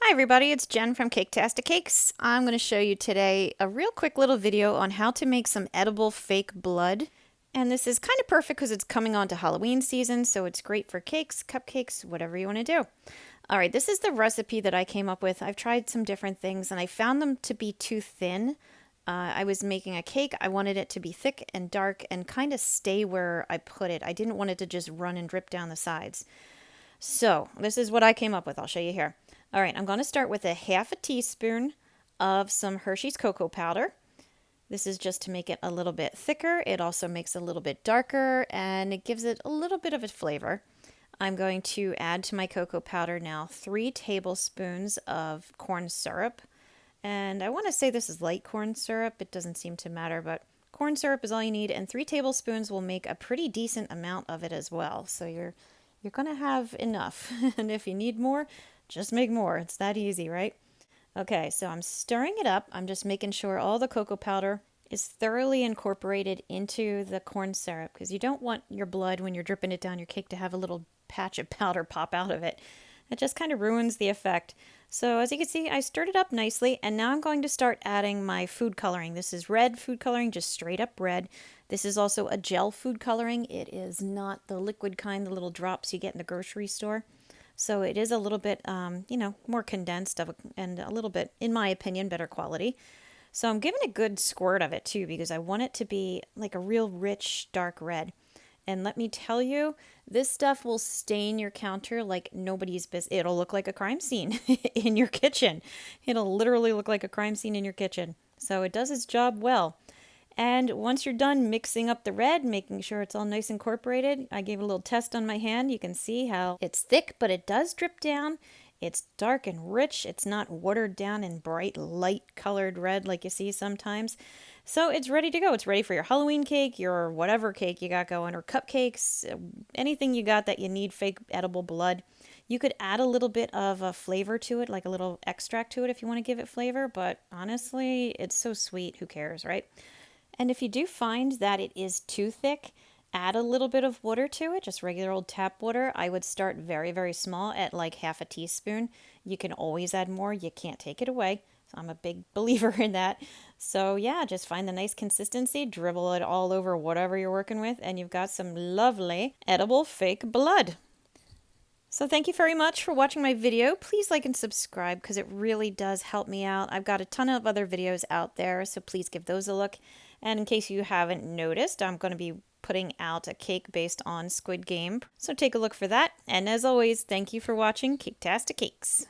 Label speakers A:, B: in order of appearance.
A: Hi everybody, it's Jen from Caketastic Cakes. I'm going to show you today a real quick little video on how to make some edible fake blood. And this is kind of perfect because it's coming on to Halloween season, so it's great for cakes, cupcakes, whatever you want to do. Alright, this is the recipe that I came up with. I've tried some different things and I found them to be too thin. I was making a cake. I wanted it to be thick and dark and kind of stay where I put it. I didn't want it to just run and drip down the sides. So this is what I came up with. I'll show you here. All right, I'm going to start with a half a teaspoon of some Hershey's cocoa powder. This is just to make it a little bit thicker. It also makes it a little bit darker and it gives it a little bit of a flavor. I'm going to add to my cocoa powder now 3 tablespoons of corn syrup. And I want to say this is light corn syrup. It doesn't seem to matter, but corn syrup is all you need. And 3 tablespoons will make a pretty decent amount of it as well. So you're going to have enough. And if you need more, just make more. It's that easy, right? Okay, so I'm stirring it up. I'm just making sure all the cocoa powder is thoroughly incorporated into the corn syrup because you don't want your blood when you're dripping it down your cake to have a little patch of powder pop out of it. It just kind of ruins the effect. So as you can see, I stirred it up nicely, and now I'm going to start adding my food coloring. This is red food coloring, just straight up red. This is also a gel food coloring. It is not the liquid kind, the little drops you get in the grocery store. So it is a little bit, more condensed and a little bit, in my opinion, better quality. So I'm giving a good squirt of it too because I want it to be like a real rich, dark red. And let me tell you, this stuff will stain your counter like nobody's business. It'll look like a crime scene in your kitchen. It'll literally look like a crime scene in your kitchen. So it does its job well. And once you're done mixing up the red, making sure it's all nice incorporated, I gave a little test on my hand. You can see how it's thick, but it does drip down. It's dark and rich. It's not watered down and bright, light colored red like you see sometimes. So it's ready to go. It's ready for your Halloween cake, your whatever cake you got going, or cupcakes, anything you got that you need fake edible blood. You could add a little bit of a flavor to it, like a little extract to it if you want to give it flavor, but honestly, it's so sweet. Who cares, right? And if you do find that it is too thick, add a little bit of water to it, just regular old tap water. I would start very, very small at like half a teaspoon. You can always add more. You can't take it away. So I'm a big believer in that. So yeah, just find the nice consistency, dribble it all over whatever you're working with, and you've got some lovely edible fake blood. So thank you very much for watching my video. Please like and subscribe because it really does help me out. I've got a ton of other videos out there, so please give those a look. And in case you haven't noticed, I'm going to be putting out a cake based on Squid Game. So take a look for that. And as always, thank you for watching Caketastic Cakes.